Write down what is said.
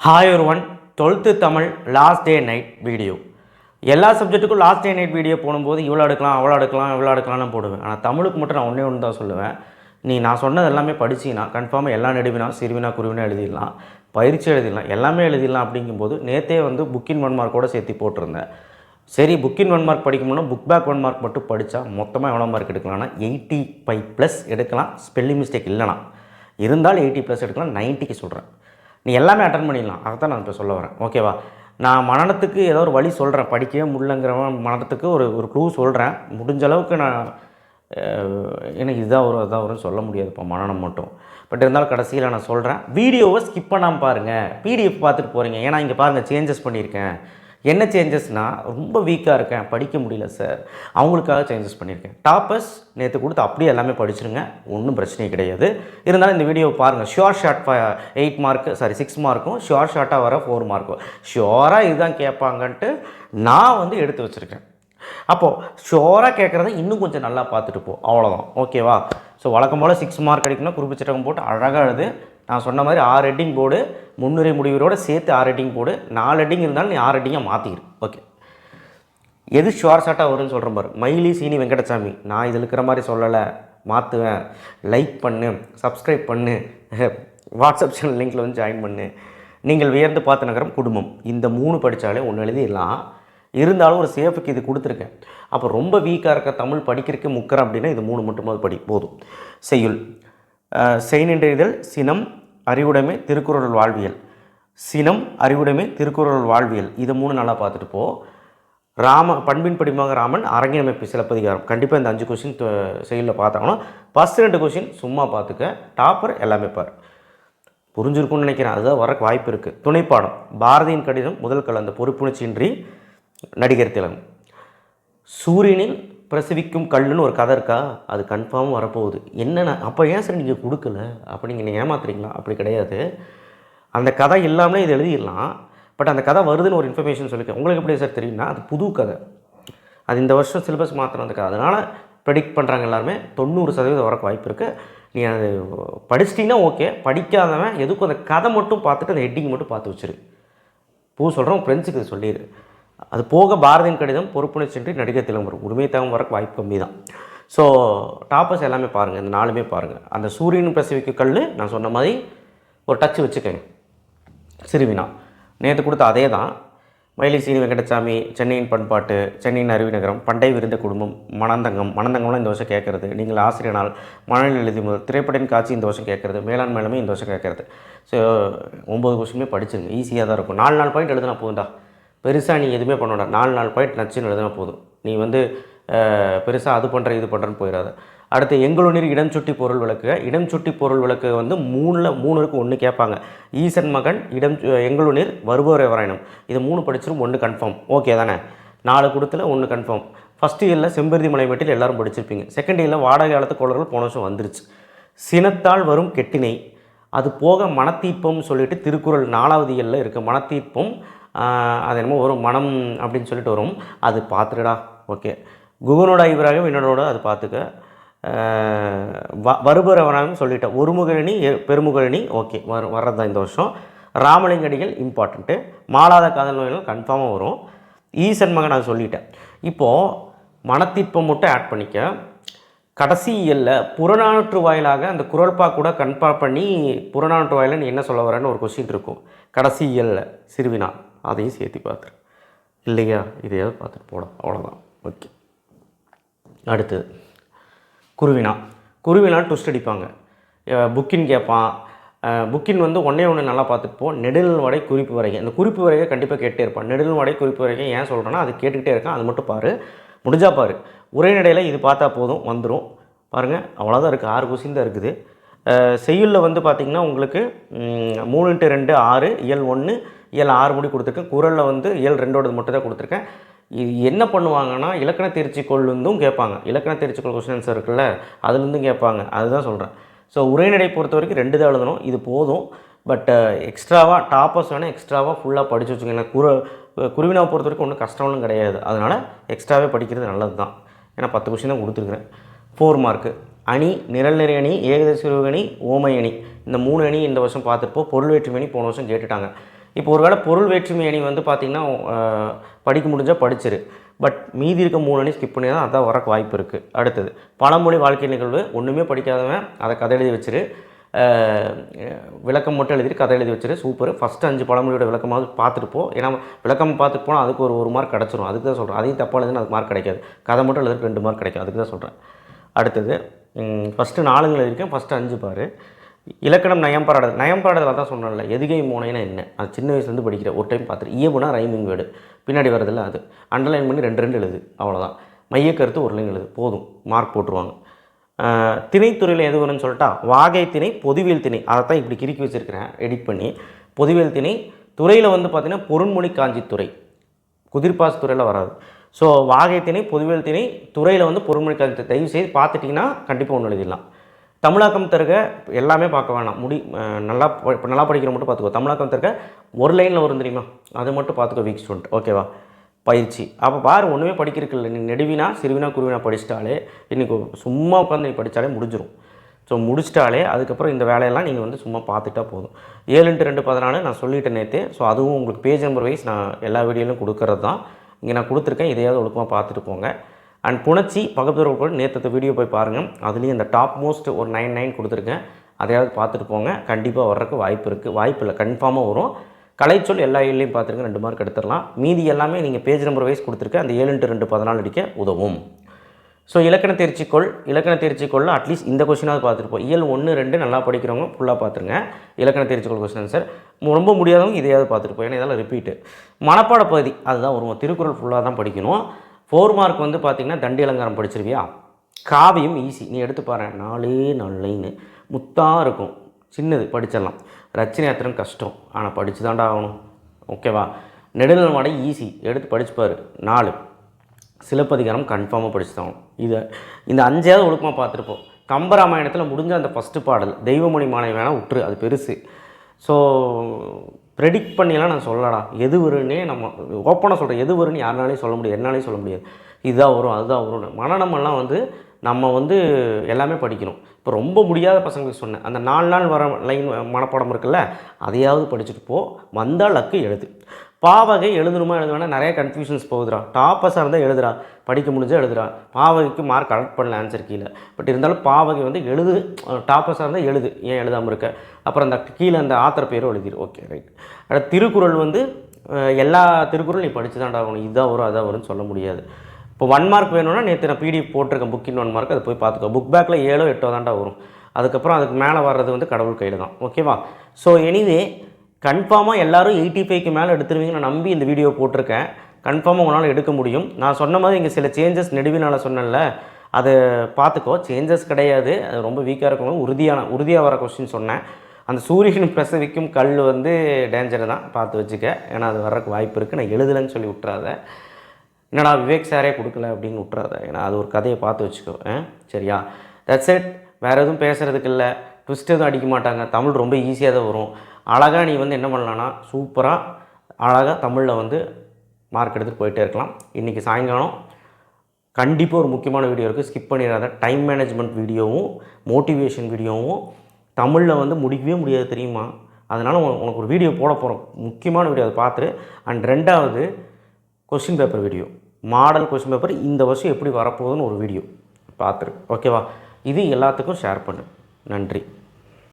Hi ஒருவன் 12th Tamil last day night video. எல்லா சப்ஜெக்ட்டுக்கும் last day night video போடும்போது இவ்வளோ எடுக்கலாம் அவ்வளோ எடுக்கலாம் இவ்வளோ எடுக்கலாம்னு போடுவேன். ஆனால் தமிழுக்கு மட்டும் நான் ஒன்று தான் சொல்லுவேன். நான் சொன்னது எல்லாமே படிச்சிங்கன்னா கன்ஃபார்மாக எல்லா நெடுவினா சிறுவினா குருவினா எழுதிடலாம், பயிற்சி எழுதிடலாம், எல்லாமே எழுதிடலாம். அப்படிங்கும்போது நேற்றே புக்கின் 1 மார்க்கோடு சேர்த்து போட்டிருந்தேன். சரி, புக்கின் 1 மார்க் படிக்கணும்னா புக் பேக் 1 மார்க் மட்டும் படித்தா மொத்தமாக எவ்வளோ மார்க் எடுக்கலாம்னா 85+ எடுக்கலாம். ஸ்பெல்லிங் மிஸ்டேக் இல்லைனா இருந்தால் 80+ எடுக்கலாம். 90க்கு சொல்கிறேன். நீ எல்லாமே அட்டன் பண்ணிடலாம். அதை தான் நான் இப்போ சொல்ல வரேன். ஓகேவா? நான் மனநத்துக்கு ஏதோ ஒரு வழி சொல்கிறேன். படிக்கவே முடியலங்கிறவன் மனநத்துக்கு ஒரு க்ளூ சொல்கிறேன். முடிஞ்ச அளவுக்கு நான் எனக்கு இதுதான் வரும் அதுதான் வரும்னு சொல்ல முடியாது இப்போ மனநம் மட்டும். பட் இருந்தாலும் கடைசியில் நான் சொல்கிறேன். வீடியோவை ஸ்கிப் பண்ணாமல் பாருங்கள். பிடிஎஃப் பார்த்துட்டு போகிறீங்க. ஏன்னா இங்கே பாருங்கள், சேஞ்சஸ் பண்ணியிருக்கேன். என்ன சேஞ்சஸ்னால், ரொம்ப வீக்காக இருக்கேன், படிக்க முடியல சார், அவங்களுக்காக சேஞ்சஸ் பண்ணியிருக்கேன். டாப்பர்ஸ் நேற்று கொடுத்து அப்படியே எல்லாமே படிச்சுருங்க, ஒன்றும் பிரச்சனையே கிடையாது. இருந்தாலும் இந்த வீடியோவை பாருங்கள். ஷார்ட் 8 மார்க்கு 6 மார்க்கும், ஷார்ட்டாக வர 4 மார்க்கும். ஷுவராக இதுதான் கேட்பாங்கன்ட்டு நான் எடுத்து வச்சுருக்கேன். அப்போது ஷோராக கேட்குறத இன்னும் கொஞ்சம் நல்லா பார்த்துட்டு போ, அவ்வளோதான். ஓகேவா? ஸோ வழக்கம் போல் 6 மார்க் கிடைக்கணும். குறிப்பிச்சட்டகம் போட்டு அழகாக எழுது. நான் சொன்ன மாதிரி 6 ஹெட்டிங் போடு, முன்னுரை முடிவுரோடு சேர்த்து 6 ஹெட்டிங் போடு. 4 ஹெட்டிங் இருந்தாலும் நீ 6 ஹெட்டிங்காக மாற்றிடு. ஓகே, எது ஷார்ட்டாக வரும்னு சொல்கிறேன் பாரு. மயிலி சீனி வெங்கடசாமி, நான் இதில் இருக்கிற மாதிரி சொல்லலை, மாற்றுவேன். லைக் பண்ணு, சப்ஸ்கிரைப் பண்ணு, வாட்ஸ்அப் சேனல் லிங்கில் ஜாயின் பண்ணு. நீங்கள் வியர்ந்து பார்த்த நகரம் குடும்பம், இந்த 3 படித்தாலே ஒன்று எழுதிடலாம். இருந்தாலும் ஒரு சேஃபுக்கு இது கொடுத்துருக்கேன். அப்போ ரொம்ப வீக்காக இருக்க தமிழ் படிக்கிறதுக்கு முக்கிறேன் அப்படின்னா இது 3 மட்டுமாவது படி போதும். செய்யுள், செய்நின்றெய்தல், சினம், அறிவுடைமை, திருக்குறள் வாழ்வியல். சினம், அறிவுடைமை, திருக்குறள் வாழ்வியல், இது 3 நல்லா பார்த்துட்டு போ. பண்பின் படிமாக ராமன், அரங்கினமைப்பு சிலப்பதிகாரம், கண்டிப்பாக இந்த 5 கொஷின் செயலில் பார்த்தாங்கன்னா ஃபஸ்ட் 2 கொஷின் சும்மா பார்த்துக்க. டாப்பர் எல்லாமே பாரு. புரிஞ்சிருக்கும்னு நினைக்கிறேன். அதுதான் வரக்கு வாய்ப்பு இருக்குது. துணைப்பாடம், பாரதியின் கடிதம் முதல் கலந்த பொறுப்புணர்ச்சியின்றி நடிகர் திலகம். சூரியனில் பிரசவிக்கும் கல்லுன்னு ஒரு கதை இருக்கா, அது கன்ஃபார்ம் வரப்போகுது. என்னென்ன அப்போ ஏன் சார் நீங்கள் கொடுக்கல அப்படி நீங்கள் ஏமாத்துறீங்களா? அப்படி கிடையாது. அந்த கதை இல்லாமலே இது எழுதிடலாம். பட் அந்த கதை வருதுன்னு ஒரு இன்ஃபர்மேஷன் சொல்லியிருக்கேன். உங்களுக்கு எப்படி சார் தெரியும்னா, அது புது கதை, அது இந்த வருஷம் சிலபஸ் மாற்றணும் அந்த கதை. அதனால் ப்ரெடிக்ட் பண்ணுறாங்க எல்லாருமே. 90% வரக்கு வாய்ப்பு இருக்குது. நீ அது படிச்சிட்டிங்கன்னா ஓகே. படிக்காதவன் எதுக்கும் அந்த கதை மட்டும் பார்த்துட்டு அந்த ஹெட்டிங் மட்டும் பார்த்து வச்சிரு. சொல்கிறேன், ஃப்ரெண்ட்ஸுக்கு இது சொல்லிடு. அது போக பாரதியின் கடிதம், பொறுப்புணர்ச்சியின்றி நடிகர் திலகம் வரும். உரிமை தகம் வரக்கு வாய்ப்பு கம்மி தான். ஸோ டாப்பர்ஸ் எல்லாமே பாருங்கள், இந்த 4மே பாருங்கள். அந்த சூரியன் பிரசவிக்கு கல் நான் சொன்ன மாதிரி ஒரு டச்சு வச்சுக்கோங்க. சிறுவினா நேற்று கொடுத்த அதே தான். மயிலி சீனி வெங்கடசாமி, சென்னையின் பண்பாட்டு, சென்னையின் அறிவிநகரம், பண்டை விருந்த குடும்பம், மனந்தங்கம்லாம் இந்த வருஷம் கேட்குறது. நீங்கள் ஆசிரியர் நாள், மணல் எழுதி முதல், திரைப்படம் காட்சி இந்த வருஷம் கேட்குறது, மேலாண்மையிலுமே இந்த வருஷம் கேட்குறது. ஸோ 9 வருஷமே படிச்சுங்க, ஈஸியாக தான் இருக்கும். 4 பாயிண்ட் எழுதுனா போதுண்டா. பெருசாக நீ எதுவுமே பண்ண வேண்டாம். 4 பாயிண்ட் நச்சுன்னு எழுதினா போதும். நீ பெருசாக அது பண்ணுற இது பண்ணுறன்னு போயிடாது. அடுத்து எங்களுநீர் இடம் சுட்டி பொருள் விளக்கு. இடம் சுட்டி பொருள் விளக்கு 3 இருக்கு, 1 கேட்பாங்க. ஈசன் மகன், எங்களுநீர், வருபவர் எவராயினும், இது 3 படிச்சிடும், 1 கன்ஃபார்ம். ஓகே தானே? 4 கொடுத்துல 1 கன்ஃபார்ம். ஃபஸ்ட் இயரில் செம்பருதி மலை மெட்டில் எல்லோரும் படிச்சிருப்பீங்க. செகண்ட் இயரில் வாடகை காலத்து கோளர்கள் போன வருஷம் வந்துருச்சு. சினத்தால் வரும் கெட்டினை, அது போக மனத்தீப்பம்னு சொல்லிட்டு திருக்குறள் 4வது இயலில் இருக்குது. மனத்தீப்பம் அது என்னமோ வரும், மனம் அப்படின்னு சொல்லிட்டு வரும். அது பார்த்துடா. ஓகே, குகனோட இவராகவும் என்னோட அது பார்த்துக்க. வருபவராகவும் சொல்லிட்டேன். ஒருமுகரணி பெருமுகரணி ஓகே வர்றது தான் இந்த வருஷம். ராமலிங்கடிகள் இம்பார்ட்டண்ட்டு. மாளாத காதல் நோய்கள் கன்ஃபார்மாக வரும். ஈசன் மகன் அது சொல்லிட்டேன். இப்போது மனத்திற்பம் மட்டும் ஆட் பண்ணிக்க. கடைசி இயலில் புறநானூற்று வாயிலாக அந்த குரல்பா கூட கன்ஃபார்ம் பண்ணி புறநானூற்று வாயில நீ என்ன சொல்ல வரேன்னு ஒரு கொஸ்டின் இருக்கும். கடைசி இயலில் சிறுவினா, அதையும் சேர்த்து பார்த்துரு. இல்லையா? இதையாவது பார்த்துட்டு போட, அவ்வளோதான். ஓகே, அடுத்தது குருவினா ட்விஸ்ட் அடிப்பாங்க. புக்கின் கேட்பான். புக்கின் ஒன்றே நல்லா பார்த்துட்டு போ. நெடுநல் வடை குறிப்பு வரைக்கும், இந்த குறிப்பு வரைக்கும் கண்டிப்பாக கேட்டே இருப்பான். நெடுநல் வடை குறிப்பு வரைக்கும் ஏன் சொல்கிறேன்னா, அது கேட்டுக்கிட்டே இருக்கான். அது மட்டும் பாரு, முடிஞ்சா பாரு. உரைநடையில் இது பார்த்தா போதும், வந்துடும். பாருங்கள், அவ்வளோதான் இருக்குது. 6 கொஸ்டின் தான் இருக்குது. செய்யுளில் பார்த்திங்கன்னா உங்களுக்கு 3x2 6, இயல் 1, இயல் 6 முடி கொடுத்துருக்கேன். குறளில் இயல் 2 மட்டும் தான் கொடுத்துருக்கேன். இது என்ன பண்ணுவாங்கன்னா, இலக்கண தேர்ச்சிக்கோள் கேட்பாங்க. இலக்கண தேர்ச்சிக்கோள் கொஸ்டின்ஸ் இருக்குல்ல, அதுலேருந்தும் கேட்பாங்க. அதுதான் சொல்கிறேன். ஸோ உரைநடை பொறுத்த வரைக்கும் 2 தான் எழுதணும், இது போதும். பட் எக்ஸ்ட்ராவாக டாப்பர்ஸ் வேணால் எக்ஸ்ட்ராவாக ஃபுல்லாக படித்து வச்சுக்கோங்க. குருவினாவை பொறுத்த வரைக்கும் ஒன்றும் கஷ்டம்னு கிடையாது. அதனால் எக்ஸ்ட்ராவே படிக்கிறது நல்லது தான். ஏன்னா 10 கொஸ்டின் தான் கொடுத்துருக்குறேன். 4 மார்க்கு. அணி, நிரல் நிறை அணி, ஏகதேச அணி, ஓமை அணி, இந்த 3 அணி இந்த வருஷம் பார்த்துருப்போம். பொருள் வேற்றுமை அணி போன வருஷம் கேட்டுட்டாங்க. இப்போ ஒரு வேளை பொருள் வேற்றுமை அணி வந்து பார்த்திங்கன்னா படிக்க முடிஞ்சால் படிச்சிரு, பட் மீதி இருக்க 3 அணி ஸ்கிப் பண்ணி தான் அதான் வரக்கு வாய்ப்பு இருக்குது. அடுத்தது பழமொழி வாழ்க்கை நிகழ்வு, ஒன்றுமே படிக்காதவன் அதை கதை எழுதி வச்சிரு, விளக்கம் மட்டும் எழுதிட்டு கதை எழுதி வச்சிரு, சூப்பர். ஃபஸ்ட்டு 5 பழமொழியோட விளக்கமாவது பார்த்துட்டு போ. ஏன்னா விளக்கம் பார்த்துட்டு போனால் அதுக்கு ஒரு மார்க் கிடச்சிரும். அதுக்கு தான் சொல்கிறேன். அதையும் தப்பாக எழுதுனா அதுக்கு மார்க் கிடைக்காது. கதை மட்டும் எழுதுறதுக்கு 2 மார்க் கிடைக்கும். அதுக்கு தான் சொல்கிறேன். அடுத்தது ஃபஸ்ட்டு 4 எழுதியிருக்கேன், ஃபஸ்ட்டு 5 பாரு. இலக்கணம் நயம்பாடுதல் தான் சொன்னேன்ல, எதுகை மோனைனா என்ன, அது சின்ன வயசுலேருந்து படிக்கிற, ஒரு டைம் பார்த்துட்டு. இயல்புனா ரைமிங் வேர்டு பின்னாடி வரதில்ல, அது அண்டர்லைன் பண்ணி 2 எழுது, அவ்வளோதான். மையக்கருத்து ஒரு லைன் எழுது, போதும், மார்க் போட்டுருவாங்க. திணைத்துறையில் எது வரும்னு சொல்லிட்டா, வாகை திணை, பொதுவியல் திணை, அதைத்தான் இப்படி கிறுக்கி வச்சுருக்கிறேன் எடிட் பண்ணி. பொதுவியல் திணை துறையில் வந்து பார்த்திங்கன்னா பொருண்மொழி காஞ்சித்துறை, குதிர்பாஸ் துறையில் வராது. ஸோ வாகை திணை, பொதுவியல் திணை துறையில் வந்து பொருண்மொழி காஞ்சித்துறை தயவு செய்து பார்த்துட்டிங்கன்னா கண்டிப்பாக ஒன்று எழுதிடலாம். தமிழாக்கம் தருக எல்லாமே பார்க்க வேணாம், நல்லா படிக்கிற மட்டும் பார்த்துக்கோ. தமிழாக்கம் தருக ஒரு லைனில் வரும் தெரியுமா, அது மட்டும் பார்த்துக்கோ வீக் ஸ்டூடெண்ட், ஓகேவா. பயிற்சி அப்போ பாரு, ஒன்றுமே படிக்கிறதுக்கு நீ நெடுவினா சிறுவினா குருவினா படிச்சிட்டாலே, இன்றைக்கி சும்மா உட்காந்து நீ படித்தாலே முடிஞ்சிடும். ஸோ முடிச்சிட்டாலே அதுக்கப்புறம் இந்த வேலையெல்லாம் நீங்கள் வந்து சும்மா பார்த்துட்டா போதும். 7x2 14 நான் சொல்லிட்டேன் நேற்று. ஸோ அதுவும் உங்களுக்கு பேஜ் நம்பர் வைஸ் நான் எல்லா வீடியோலையும் கொடுக்கறது தான். இங்கே நான் கொடுத்துருக்கேன், இதையாவது ஒழுக்கமாக பார்த்துட்டு போங்க. அண்ட் புணர்ச்சி பக்கத்து கூட நேற்று வீடியோ போய் பாருங்கள், அதுலேயும் இந்த டாப் மோஸ்ட் ஒரு 9 கொடுத்துருக்கேன், அதையாவது பார்த்துட்டு போங்க. கண்டிப்பாக வர்றதுக்கு வாய்ப்பு இருக்குது, வாய்ப்பு இல்லை, கன்ஃபார்மாக வரும். கலைச்சொல் எல்லா ஏழையும் பார்த்துருங்க, 2 மார்க் எடுத்துடலாம். மீதி எல்லாமே நீங்கள் பேஜ் நம்பர் வைஸ் கொடுத்துருக்கேன், அந்த 7x2 14 அடிக்க உதவும். ஸோ இலக்கண தேர்ச்சிக்கொள்ள அட்லீஸ்ட் இந்த கொஸ்டினாவது பார்த்துருப்போம். இயல் 1, 2 நல்லா படிக்கிறவங்க ஃபுல்லாக பார்த்துருங்க. இலக்கண தேர்ச்சிக்கொள் கொஸ்டின் சார் ரொம்ப முடியாதவங்க இதையாவது பார்த்துருப்போம், ஏன்னா இதெல்லாம் ரிப்பீட்டு. மனப்பாட பகுதி அதுதான் வரும், திருக்குறள் ஃபுல்லாக தான் படிக்கணும். 4 மார்க் வந்து பார்த்திங்கன்னா தண்டி அலங்காரம் படிச்சிருவியா, காவியம் ஈஸி, நீ எடுத்து பாரு, 4 லைனு முத்தாக இருக்கும், சின்னது படிச்சிடலாம். ரச்சனை அத்திரம் கஷ்டம், ஆனால் படித்து தாண்டா ஆகணும், ஓகேவா. நெடுநல் மாடை ஈஸி, எடுத்து படிச்சுப்பார் 4. சிலப்பதிகாரம் கன்ஃபார்மாக படிச்சு தான் ஆகணும். இந்த 5ஆவது ஒழுக்கமாக பார்த்துருப்போம். கம்பராமாயணத்தில் முடிஞ்ச அந்த ஃபஸ்ட்டு பாடல் தெய்வமொழி மாலை வேணால் விட்டுரு, அது பெருசு. ஸோ ப்ரெடிக்ட் பண்ணிலாம் நான் சொல்லடா, எது வருன்னே நம்ம ஓப்பனாக சொல்கிறேன், எது வருன்னு யாருனாலையும் சொல்ல முடியாது, என்னாலையும் சொல்ல முடியாது. இதுதான் வரும் அதுதான் வரும்னு. மனநமெல்லாம் வந்து நம்ம வந்து எல்லாமே படிக்கணும். இப்போ ரொம்ப முடியாத பசங்களுக்கு சொன்னேன், அந்த 4 நாள் வர லைன் மனப்பாடம் இருக்குல்ல, அதையாவது படிச்சுட்டு போ, வந்தால் லக்கு எழுது. பாவகை எழுதணுமா எழுதுனா நிறைய கன்ஃபியூஷன்ஸ் போகுதுடா. டாப்பஸாக இருந்தால் எழுதுறா, படிக்க முடிஞ்சால் எழுதுறா. பாவகைக்கு மார்க் கலெக்ட் பண்ணல ஆன்சர் கீழே, பட் இருந்தாலும் பாவகை வந்து எழுது, டாப்பஸாக இருந்தால் எழுது, ஏன் எழுதாமல் இருக்க. அப்புறம் அந்த கீழே அந்த ஆத்தர் பேரும் எழுதிரு, ஓகே ரைட். அடுத்து திருக்குறள் வந்து எல்லா திருக்குறள் நீ படித்து தான்டா ஆகணும், இதாக வரும் அதான் வரும்னு சொல்ல முடியாது. இப்போ 1 மார்க் வேணும்னா நேற்று நான் பிடிஎஃப் போட்டிருக்கேன், புக்கின் 1 மார்க், அதை போய் பார்த்துக்கோ. புக் பேக்கில் 7 8 தான்டா வரும். அதுக்கப்புறம் அதுக்கு மேலே வர்றது வந்து கடவுள் கையில் தான், ஓகேவா. ஸோ எனிவே கன்ஃபார்மாக எல்லோரும் 85க்கு மேலே எடுத்துருவீங்கன்னு நான் நம்பி இந்த வீடியோ போட்டிருக்கேன். கன்ஃபார்மாக உங்களால் எடுக்க முடியும். நான் சொன்ன மாதிரி இங்கே சில சேஞ்சஸ் நெடுவினால் சொன்னேன்ல, அதை பார்த்துக்கோ. சேஞ்சஸ் கிடையாது, அது ரொம்ப வீக்காக இருக்கணும், உறுதியாக வர கொஸ்டின் சொன்னேன். அந்த சூரியன் பிரசவிக்கும் கல் வந்து டேஞ்சர் தான், பார்த்து வச்சுக்க, ஏன்னா அது வர்றதுக்கு வாய்ப்பு இருக்குது. நான் எழுதலைன்னு சொல்லி விட்டுறாத, என்னடா விவேக் சாரே கொடுக்கல அப்படின்னு விட்டுறாத, ஏன்னா அது ஒரு கதையை பார்த்து வச்சுக்கோ, சரியா. தட்ஸ் இட், வேறு எதுவும் பேசுகிறதுக்கு இல்லை. ட்விஸ்ட் எதுவும் அடிக்க மாட்டாங்க, தமிழ் ரொம்ப ஈஸியாக தான் வரும். அழகாக நீ வந்து என்ன பண்ணலான்னா, சூப்பராக அழகாக தமிழில் வந்து மார்க் எடுத்துகிட்டு போயிட்டே இருக்கலாம். இன்றைக்கி சாயங்காலம் கண்டிப்பாக ஒரு முக்கியமான வீடியோ இருக்குது, ஸ்கிப் பண்ணிடாத. டைம் மேனேஜ்மெண்ட் வீடியோவும் மோட்டிவேஷன் வீடியோவும் தமிழில் வந்து முடிக்கவே முடியாது தெரியுமா. அதனால் உனக்கு ஒரு வீடியோ போட போகிறோம், முக்கியமான வீடியோ, அதை பார்த்துரு. அண்ட் 2வது question paper video, model question paper இந்த வருஷம் எப்படி வரப்போகுதுன்னு ஒரு வீடியோ பார்த்துரு, ஓகேவா. இது எல்லாத்துக்கும் ஷேர் பண்ணு. நன்றி.